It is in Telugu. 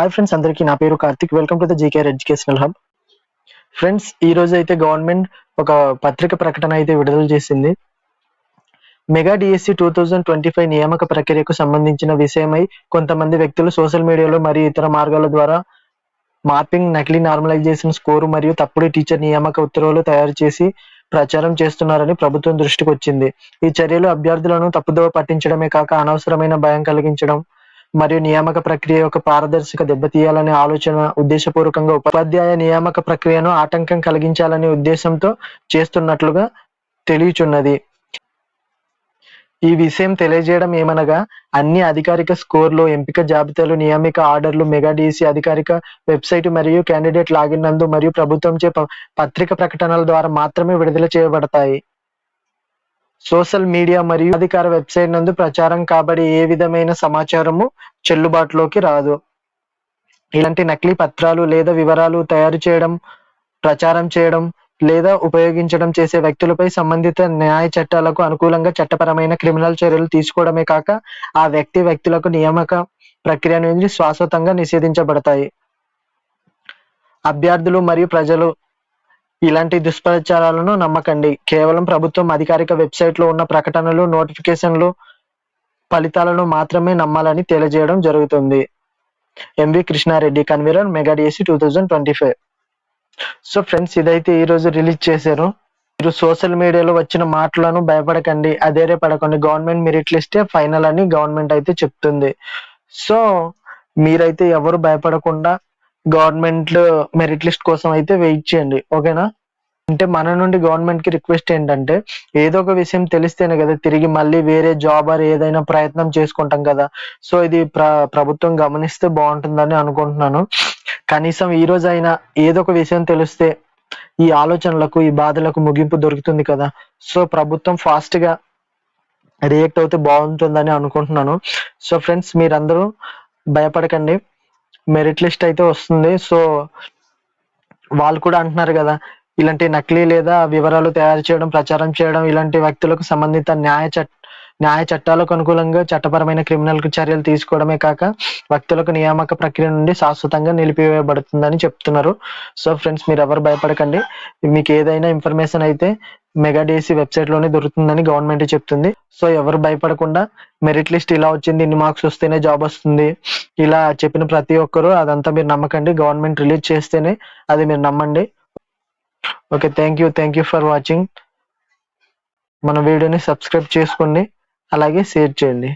హాయ్ ఫ్రెండ్స్, అందరికీ నా పేరు Karthik. Welcome to the జీకేఆర్ educational hub. Friends, ఈ రోజు అయితే గవర్నమెంట్ ఒక పత్రిక ప్రకటన అయితే విడుదల చేసింది. మెగా డిఎస్సి 2025 నియామక ప్రక్రియకు సంబంధించిన విషయమై కొంతమంది వ్యక్తులు సోషల్ మీడియాలో మరియు ఇతర మార్గాల ద్వారా మార్పింగ్, నకిలీ నార్మలైజేషన్ స్కోరు మరియు తప్పుడు టీచర్ నియామక ఉత్తర్వులు తయారు చేసి ప్రచారం చేస్తున్నారని ప్రభుత్వం దృష్టికి వచ్చింది. ఈ చర్యలు అభ్యర్థులను తప్పుదోవ పట్టించడమే కాక అనవసరమైన భయం కలిగించడం మరియు నియామక ప్రక్రియ యొక్క పారదర్శక దెబ్బతీయాలనే ఆలోచన ఉద్దేశపూర్వకంగా ఉపాధ్యాయ నియామక ప్రక్రియను ఆటంకం కలిగించాలనే ఉద్దేశంతో చేస్తున్నట్లుగా తెలియచున్నది. ఈ విషయం తెలియజేయడం ఏమనగా, అన్ని అధికారిక స్కోర్లు, ఎంపిక జాబితాలు, నియామక ఆర్డర్లు మెగా డిఎస్సి అధికారిక వెబ్సైట్ మరియు క్యాండిడేట్ లాగిన్ నందు మరియు ప్రభుత్వంచే పత్రిక ప్రకటనల ద్వారా మాత్రమే విడుదల చేయబడతాయి. సోషల్ మీడియా మరియు అధికార వెబ్సైట్ నందు ప్రచారం కాబడి ఏ విధమైన సమాచారము చెల్లుబాటులోకి రాదు. ఇలాంటి నకిలీ పత్రాలు లేదా వివరాలు తయారు చేయడం, ప్రచారం చేయడం లేదా ఉపయోగించడం చేసే వ్యక్తులపై సంబంధిత న్యాయ చట్టాలకు అనుకూలంగా చట్టపరమైన క్రిమినల్ చర్యలు తీసుకోవడమే కాక ఆ వ్యక్తులకు నియామక ప్రక్రియ నుంచి శాశ్వతంగా నిషేధించబడతాయి. అభ్యర్థులు మరియు ప్రజలు ఇలాంటి దుష్ప్రచారాలను నమ్మకండి. కేవలం ప్రభుత్వం అధికారిక వెబ్సైట్లో ఉన్న ప్రకటనలు, నోటిఫికేషన్లు, ఫలితాలను మాత్రమే నమ్మాలని తెలియజేయడం జరుగుతుంది. MV Krishna Reddy, convener, mega DSC 2025. So friends, ఇదైతే ఈరోజు రిలీజ్ చేశారు. మీరు సోషల్ మీడియాలో వచ్చిన మాటలను భయపడకండి, అధైర్యపడకండి. గవర్నమెంట్ మెరిట్ లిస్టే ఫైనల్ అని గవర్నమెంట్ అయితే చెప్తుంది. సో మీరైతే ఎవరు భయపడకుండా గవర్నమెంట్ మెరిట్ లిస్ట్ కోసం అయితే వెయిట్ చేయండి, ఓకేనా? అంటే మన నుండి గవర్నమెంట్ కి రిక్వెస్ట్ ఏంటంటే, ఏదో ఒక విషయం తెలిస్తేనే కదా తిరిగి మళ్ళీ వేరే జాబ్ ఆర్ ఏదైనా ప్రయత్నం చేసుకుంటాం కదా. సో ఇది ప్రభుత్వం గమనిస్తే బాగుంటుందని అనుకుంటున్నాను. కనీసం ఈ రోజు అయినా ఏదో ఒక విషయం తెలిస్తే ఈ ఆలోచనలకు, ఈ బాధలకు ముగింపు దొరుకుతుంది కదా. సో ప్రభుత్వం ఫాస్ట్ గా రియాక్ట్ అవుతే బాగుంటుందని అనుకుంటున్నాను. సో ఫ్రెండ్స్, మీరందరూ భయపడకండి, మెరిట్ లిస్ట్ అయితే వస్తుంది. సో వాళ్ళు కూడా అంటున్నారు కదా, ఇలాంటి నకిలీ లేదా వివరాలు తయారు చేయడం, ప్రచారం చేయడం ఇలాంటి వ్యక్తులకు సంబంధిత న్యాయ చట్టాలకు అనుకూలంగా చట్టపరమైన క్రిమినల్ చర్యలు తీసుకోవడమే కాక వ్యక్తులకు నియామక ప్రక్రియ నుండి శాశ్వతంగా నిలిపివేయబడుతుందని చెప్తున్నారు. సో ఫ్రెండ్స్, మీరు ఎవరు భయపడకండి. మీకు ఏదైనా ఇన్ఫర్మేషన్ అయితే మెగా డిఎస్సి వెబ్సైట్ లోనే దొరుకుతుందని గవర్నమెంట్ చెప్తుంది. సో ఎవరు భయపడకుండా, మెరిట్ లిస్ట్ ఇలా వచ్చింది, ఇన్ని మార్క్స్ వస్తేనే జాబ్ వస్తుంది, ఇలా చెప్పిన ప్రతి ఒక్కరు అదంతా మీరు నమ్మకండి. గవర్నమెంట్ రిలీజ్ చేస్తేనే అది మీరు నమ్మండి. Okay, thank you for watching. మన వీడియోని సబ్స్క్రైబ్ చేసుకోండి, అలాగే షేర్ చేయండి.